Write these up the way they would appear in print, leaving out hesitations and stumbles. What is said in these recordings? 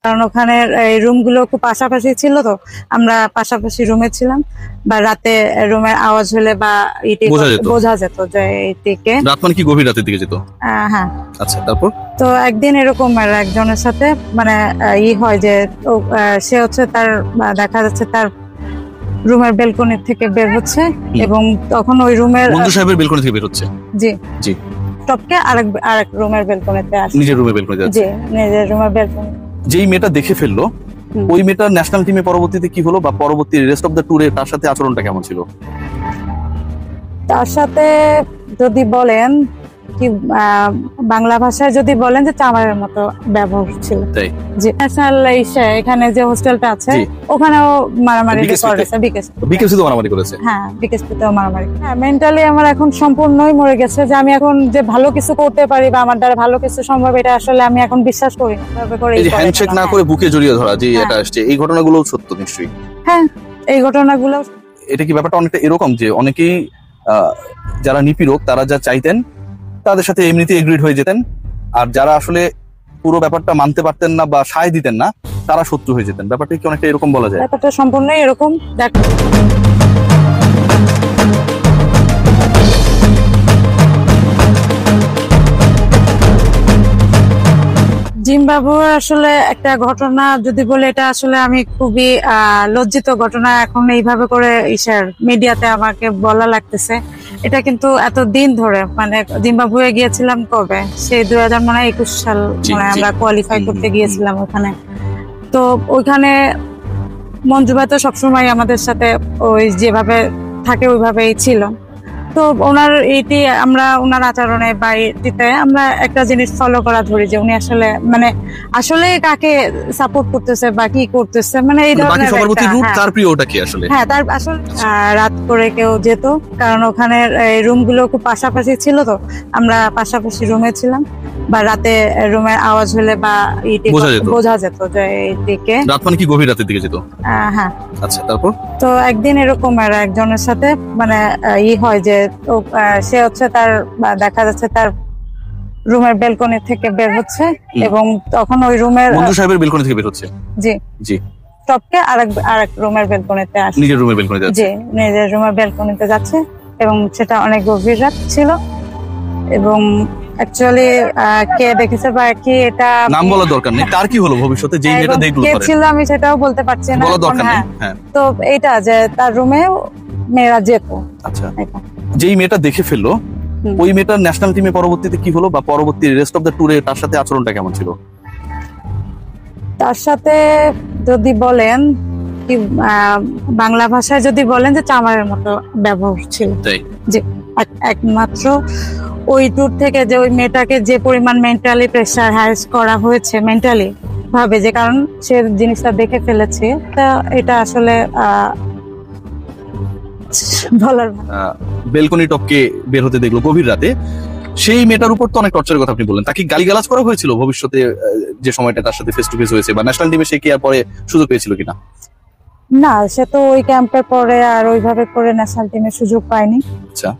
কারণ ওখানে এই রুমগুলো খুব পাশাপাশি ছিল, তো আমরা পাশাপাশি রুমে ছিলাম, বা রাতে রুমের আওয়াজ হলে বা বোঝা যেত যে এইদিকে। রাত মানে কি গভীর রাতের দিকে যেত? হ্যাঁ। আচ্ছা, তারপর তো একদিন এরকম একজনের সাথে মানে হয় যে সে হচ্ছে তার দেখা যাচ্ছে তার রুমের বেলকনি থেকে বের হচ্ছে, এবং তখন ওই রুমের বন্ধু সাহেবের বেলকনি থেকে বের হচ্ছে। জি জি। টপকে আরেক রুমের বেলকনিতে আসে। নিজের রুমের বেলকনিতে জি, নিজের রুমের বেলকনি। যেই মেয়েটা দেখে ফেললো, ওই মেয়েটার ন্যাশনাল টিমে পরবর্তীতে কি হলো, বা পরবর্তী রেস্ট অফ দ্য ট্যুরে তার সাথে আচরণটা কেমন ছিল? তার সাথে যদি বলেন কি বাংলা ভাষায় যদি বলেন যে চামারের মতো ব্যবহার ছিল। জি, ন্যাশনাল এখানে যে হোস্টেলটা আছে ওখানেও মারামারি করেছে। বিকেএসপিতেও মারামারি করেছে। হ্যাঁ, বিকেএসপিতেও মারামারি। হ্যাঁ, মেন্টালি আমার এখন সম্পূর্ণই মরে গেছে, যে আমি এখন যে ভালো কিছু করতে পারি বা আমার দ্বারা ভালো কিছু সম্ভব, এটা আসলে আমি এখন বিশ্বাস করি না। এই যে হ্যান্ডশেক না করে বুকে জড়িয়ে ধরা, যে এটা আসছে, এই ঘটনাগুলো সত্য নিশ্চয়ই? হ্যাঁ, এই ঘটনাগুলো। এটা কি ব্যাপারটা অনেকটা এরকম যে অনেকেই যারা নিপীড়ক তারা যা চাইতেন তাদের সাথে এমনিতে এগ্রিড হয়ে যেতেন, আর যারা আসলে পুরো ব্যাপারটা মানতে পারতেন না বা সায় দিতেন না তারা শত্রু হয়ে যেতেন? ব্যাপারটা কি অনেকটা এরকম বলা যায়? ব্যাপারটা সম্পূর্ণই এরকম। জিম্বাবুয়ে আসলে একটা ঘটনা যদি বলে, এটা আসলে আমি খুবই লজ্জিত ঘটনা এখন এইভাবে করে মিডিয়াতে আমাকে বলা লাগতেছে। এটা কিন্তু এতদিন ধরে মানে জিম্বাবুয়ে গিয়েছিলাম কবে, সেই 2021 সাল আমরা কোয়ালিফাই করতে গিয়েছিলাম ওখানে। তো ওইখানে মঞ্জু ভাই তো সবসময় আমাদের সাথে ওই যেভাবে থাকে ওইভাবেই ছিল। তো ওনার ওনার আচরণে বা এটিতে আমরা একটা জিনিস ফলো করা ধরি, যে উনি আসলে কাকে সাপোর্ট করতেছে বা কি করতেছে, মানে এই ধরনের। হ্যাঁ, তার আসলে রাত করে কেউ যেত, কারণ ওখানে এই রুমগুলো খুব পাশাপাশি ছিল, তো আমরা পাশাপাশি রুমে ছিলাম, বা রাতে রুমের আওয়াজ হলে বা বোঝা যেত যে এইদিকে। রাত মানে কি গভীর রাতের দিকে যেত? হ্যাঁ। আচ্ছা, তারপর তো একদিন এরকম একজনের সাথে মানে হয় যে সে হচ্ছে তার দেখা যাচ্ছে তার রুমের বেলকনি থেকে বের হচ্ছে, এবং তখন ওই রুমের বন্ধু সাহেবের বেলকনি থেকে বের হচ্ছে। জি জি। টপকে আরেক রুমের বেলকনিতে আসে। নিজের রুমের বেলকনিতে যাচ্ছে। জি, নিজের রুমের বেলকনিতে যাচ্ছে, এবং সেটা অনেক গভীর রাত ছিল, এবং অ্যাকচুয়ালি কে দেখেছে বা কি এটা নাম বলা দরকার নেই, তার কি হলো ভবিষ্যতে যেই মেয়েটা দেখলো কে ছিল আমি সেটাও বলতে পারছি না, বলা দরকার নেই। হ্যাঁ, তো এইটা যে তার রুমে মেয়েরা যেত। আচ্ছা, যেই মেয়েটা দেখে ফেললো, ওই মেয়েটার ন্যাশনাল টিমে পরবর্তীতে কি হলো, বা পরবর্তী রেস্ট অফ দ্য ট্যুরে তার সাথে আচরণটা কেমন ছিল? তার সাথে যদি বলেন কি বাংলা ভাষায় যদি বলেন যে চামারের মতো ব্যবহার ছিল। যে একমাত্র ওই ট্যুর থেকে যে ওই মেয়েটাকে যে পরিমাণ মেন্টালি প্রেসার হ্যারাস করা হয়েছে, মেন্টালি ভাবে, যে কারণ সে জিনিসটা দেখে ফেলেছে, তা এটা আসলে বলার। বেলকনি টপকে বের হতে দেখলো গভীর রাতে, সেই মেয়েটার উপর তো অনেক টর্চারের কথা আপনি বললেন। তাকে গালিগালাজ করা হয়েছিল ভবিষ্যতে যে সময়টা তার সাথে ফেস টু ফেস হয়েছে, বা ন্যাশনাল টিমে সে কি আর পরে সুযোগ পেয়েছিল কিনা? না, সে তো ওই ক্যাম্পের পরে আর ওইভাবে করে ন্যাশনাল টিমে সুযোগ পায়নি। আচ্ছা।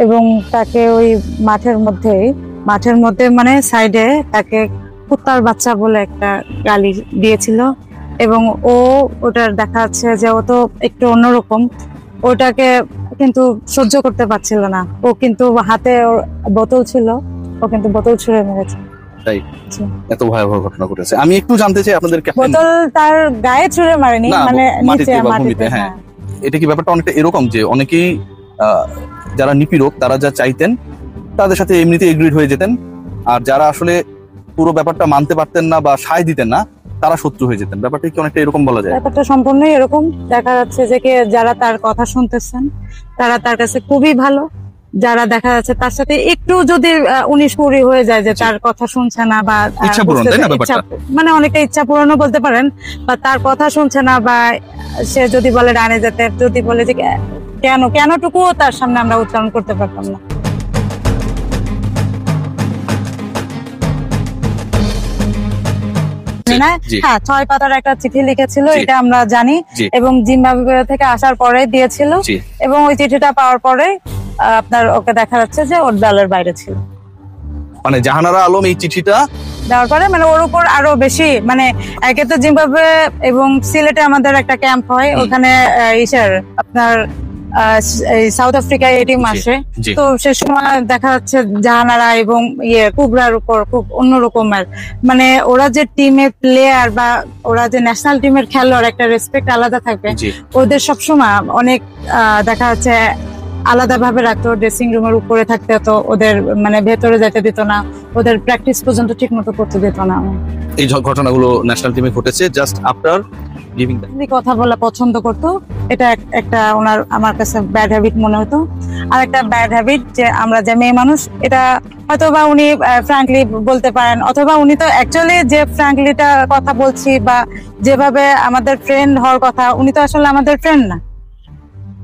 এবং তাকে ওই মাঠের মধ্যে মানে সাইডে তাকে কুত্তার বাচ্চা বলে একটা গালি দিয়েছিল, এবং ওটার দেখা যাচ্ছে যে ও তো একটু অন্যরকম, ওটাকে কিন্তু সহ্য করতে পারছিল না। ও কিন্তু হাতে বোতল ছিল, ও কিন্তু বোতল ছুঁড়ে মেরেছে। তাই? এত ভয়াবহ ঘটনা ঘটেছে। আমি একটু জানতে চাই আপনাদের, বোতল তার গায়ে ছুঁড়ে মারেনি, মানে নিচে মাটিতে। হ্যাঁ, এটা কি ব্যাপারটা অনেকটা এরকম যে অনেকেই যারা নিপীড়ক তারা যা চাইতেন তাদের সাথে এমনিতে এগ্রিড হয়ে যেতেন, আর যারা আসলে পুরো ব্যাপারটা মানতে পারতেন না বা সায় দিতেন না তারা শত্রু হয়ে যেতেন? ব্যাপারটা কি অনেকটা এরকম বলা যায়? ব্যাপারটা সম্পূর্ণই এরকম। দেখা যাচ্ছে যে যারা তার কথা শুনতেছেন তারা তার কাছে খুবই ভালো, যারা দেখা যাচ্ছে তার সাথে একটু যদি 19-20 হয়ে যায় যে তার কথা শুনছে না, বা মানে অনেকটা ইচ্ছা পূরণও বলতে পারেন, বা তার কথা শুনছে না, বা সে যদি বলে ডানে যেতে, যদি বলে যে কেনটুকুও তার সামনে আমরা উচ্চারণ করতে পারতাম না। হ্যাঁ, 6 পাতার একটা চিঠি লিখেছিল, এটা আমরা জানি, এবং জিম্বাবুয়ে থেকে আসার পরে দিয়েছিল, এবং ওই চিঠিটা পাওয়ার পরে আপনার ওকে দেখা যাচ্ছে যে ওর দলের বাইরে ছিল। মানে জাহানারা আলম এই চিঠিটা দেওয়ার পরে মানে ওর উপর আরো বেশি মানে একে তো জিম্বাবুয়ে এবং সিলেটে আমাদের একটা ক্যাম্প হয়, ওখানে ইসার আপনার সাউথ আফ্রিকায় এই টিম আসে, তো সে সময় দেখা যাচ্ছে জাহানারা এবং কুবরার উপর খুব অন্যরকমের মানে ওরা যে টিমের প্লেয়ার বা ওরা যে ন্যাশনাল টিমের খেলোয়াড় একটা রেসপেক্ট আলাদা থাকবে, ওদের সবসময় অনেক দেখা যাচ্ছে আলাদা ভাবে রাখতো, ড্রেসিং রুমের উপরে থাকতে হতো, ওদের মানে ভেতরে যেতে দিত না, ওদের প্র্যাকটিস পর্যন্ত ঠিক মতো করতে দিত না। এই ঘটনাগুলো ন্যাশনাল টিমে ঘটেছে জাস্ট আফটার লিভিং দ্য কথা বলা পছন্দ করতো, এটা একটা ওনার আমার কাছে ব্যাড হ্যাবিট মনে হতো। আর একটা ব্যাড হ্যাবিট যে আমরা যে মেয়ে মানুষ, এটা হয়তোবা উনি ফ্র্যাঙ্কলি বলতে পারেন, অথবা উনি তো অ্যাকচুয়ালি যে ফ্র্যাঙ্কলিটা কথা বলছি বা যেভাবে আমাদের ফ্রেন্ড হওয়ার কথা, উনি তো আসলে আমাদের ফ্রেন্ড না,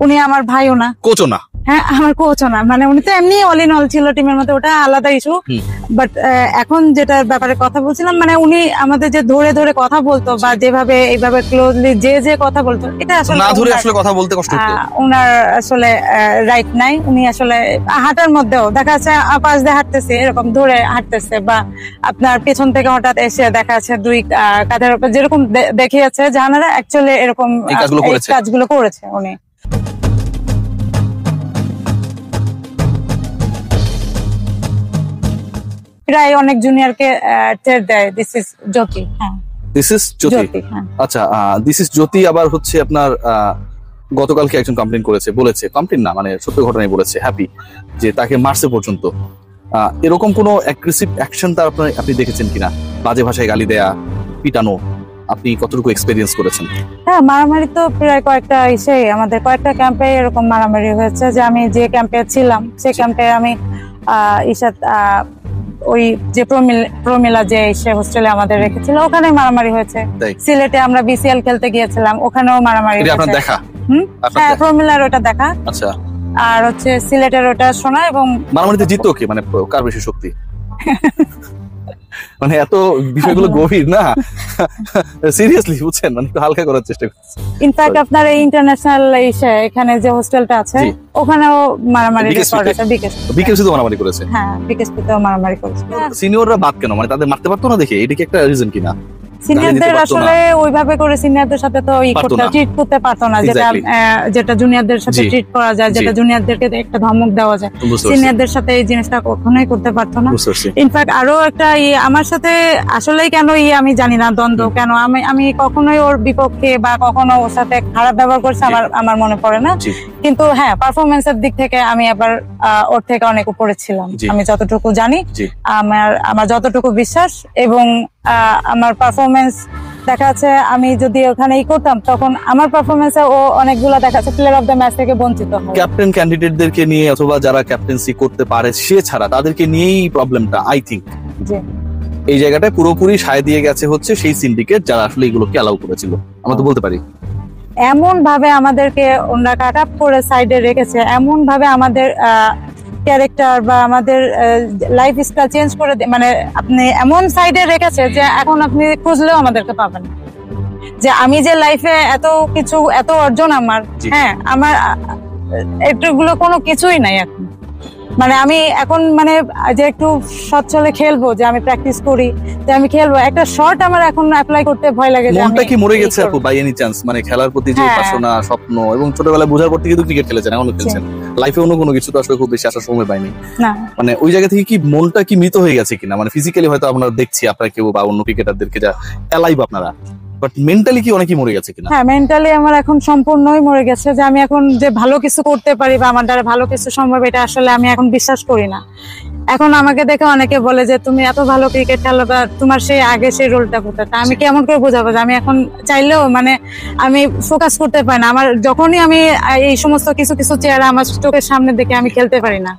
উনি আমার ভাইও না, কোচও না। হ্যাঁ, আমার কোচও না, মানে উনি তো এমনি অল ইন অল ছিল টিমের মধ্যে, ওটা আলাদা ইস্যু। বাট এখন যেটার ব্যাপারে কথা বলছিলাম, মানে উনি আমাদের যে ধরে ধরে কথা বলতো বা যেভাবে এইভাবে ক্লোজলি যে কথা বলতো, এটা আসলে না ধরে আসলে কথা বলতে কষ্ট হতো, ওনার আসলে রাইট নাই। উনি আসলে হাঁটার মধ্যেও দেখা যাচ্ছে পাশ দিয়ে হাঁটতেছে, এরকম ধরে হাঁটতেছে, বা আপনার পেছন থেকে হঠাৎ এসে দেখা যাচ্ছে দুই কাঁধের উপর যেরকম দেখিয়েছে জাহানারা, অ্যাকচুয়ালি এরকম কাজগুলো করেছে উনি। প্রায় অনেক জুনিয়রকে টের দেয় দিস ইজ জ্যোতি। হ্যাঁ, দিস ইজ জ্যোতি। আচ্ছা, দিস ইজ জ্যোতি আবার হচ্ছে আপনার গতকালকে একজন কমপ্লেইন করেছে, বলেছে কমপ্লেইন না মানে সত্য ঘটনাই বলেছে, হ্যাপি যে তাকে মারছে পর্যন্ত। এরকম কোনো অ্যাগ্রেসিভ অ্যাকশন তার আপনি দেখেছেন কিনা? বাজে ভাষায় গালি দেয়া, পিটানো, আপনি কতটুকু এক্সপেরিয়েন্স করেছেন? হ্যাঁ, মারামারি তো প্রায় কয়েকটা আমাদের কয়েকটা ক্যাম্পে এরকম মারামারি হয়েছে। যে আমি যে ক্যাম্পে ছিলাম সেই ক্যাম্পে আমি ওই যে প্রমিলা যে সে হোস্টেলে আমাদের রেখেছিল, ওখানে মারামারি হয়েছে। সিলেটে আমরা বিসিএল খেলতে গিয়েছিলাম, ওখানেও মারামারি হয়েছে। দেখা হ্যাঁ, প্রমিলার ওটা দেখা। আচ্ছা, আর হচ্ছে সিলেটের ওটা শোনা। এবং মারামারিতে জিততো কি, মানে কার বেশি শক্তি? মানে এত বিষয়গুলো গভীর না, সিরিয়াসলি বুঝছেন, মানে একটু হালকা করার চেষ্টা করছি। ইনফ্যাক্ট আপনার এই ইন্টারন্যাশনাল এখানে যে হোস্টেলটা আছে, ওখানেও মারামারি করেছে। বিকেএসপিতেও মারামারি করেছে। হ্যাঁ, বিকেএসপিতেও মারামারি করেছে। সিনিয়ররা বাদ কেন, মানে তাদের মারতে পারতো না দেখে, এটা কি একটা রিজন কিনা? সিনিয়রদের আসলে ওইভাবে করে সিনিয়রদের সাথে তো ট্রিট করতে পারতো না, যেটা জুনিয়রদের সাথে ট্রিট করা যায়, যেটা জুনিয়রদেরকে একটা ধমক দেওয়া যায়, সিনিয়রদের সাথে এই জিনিসটা কখনোই করতে পারতো না। ইনফ্যাক্ট আরো একটা আমার সাথে আসলেই কেন আমি জানি না, দ্বন্দ্ব কেন, আমি কখনোই ওর বিপক্ষে বা কখনো ওর সাথে খারাপ ব্যবহার করছে আমার মনে পড়ে না। কিন্তু হ্যাঁ, পারফরমেন্সের দিক থেকে আমি আবার ওর থেকে অনেক উপরে ছিলাম, আমি যতটুকু জানি, আমার যতটুকু বিশ্বাস। এবং আমার পারফরমেন্স দেখা যাচ্ছে আমি যদি ওখানে করতাম, তখন আমার পারফরমেন্সে ও অনেকগুলো দেখা যাচ্ছে প্লেয়ার অফ দ্য ম্যাচ থেকে বঞ্চিত হয়। ক্যাপ্টেন ক্যান্ডিডেটদেরকে নিয়ে অথবা যারা ক্যাপ্টেন্সি করতে পারে সে ছাড়া তাদেরকে নিয়েই প্রবলেমটা, আই থিঙ্ক। এই জায়গাটায় পুরোপুরি সায় দিয়ে গেছে হচ্ছে সেই সিন্ডিকেট যারা আসলে এগুলোকে অ্যালাউ করেছিল, আমরা তো বলতে পারি। এমন ভাবে আমাদেরকে ওনারা কাট আপ করে সাইডে রেখেছে, এমন ভাবে আমাদের ক্যারেক্টার বা আমাদের লাইফ স্টাইল চেঞ্জ করে, মানে আপনি এমন সাইডে রেখেছে যে এখন আপনি খুঁজলেও আমাদেরকে পাবেন। যে আমি যে লাইফে এত কিছু, এত অর্জন আমার, হ্যাঁ, আমার এটুকুগুলো কোনো কিছুই নাই এখন। মানে আমি এখন মানে যে একটু সচ্ছলে খেলবো, যে আমি প্র্যাকটিস করি, যে আমি খেলবো, একটা শট আমার এখন অ্যাপ্লাই করতে ভয় লাগে। মনটা কি মরে গেছে আপু বাই এনি চান্স? মানে খেলার প্রতি যে বাসনা, স্বপ্ন, এবং ছোটবেলায় বোঝার পর থেকে তো ক্রিকেট খেলেছেন, এখনো খেলছেন, লাইফে অন্য কোনো কিছু তো আসলে খুব বেশি আসার সময় পাইনি না। মানে ওই জায়গা থেকে কি মনটা কি মৃত হয়ে গেছে কিনা? মানে ফিজিক্যালি হয়তো আমরা দেখছি আপনারা কেউ বা অন্য ক্রিকেটারদেরকে যা অ্যালাইভ আপনারা, বাট মেন্টালি কি অনেকই মরে গেছে কিনা? হ্যাঁ, মেন্টালি আমার এখন সম্পূর্ণই মরে গেছে। যে আমি এখন যে ভালো কিছু করতে পারি বা আমার দ্বারা ভালো কিছু সম্ভব, এটা আসলে আমি এখন বিশ্বাস করি না। এখন আমাকে দেখে অনেকে বলে যে তুমি এত ভালো ক্রিকেট খেলো, বা তোমার সেই আগে সেই রোলটা কোথায়। আমি কেমন করে বোঝাবো যে আমি এখন চাইলেও মানে আমি ফোকাস করতে পারি না। আমার যখনই আমি এই সমস্ত কিছু চেহারা আমার চোখের সামনে দেখে আমি খেলতে পারি না।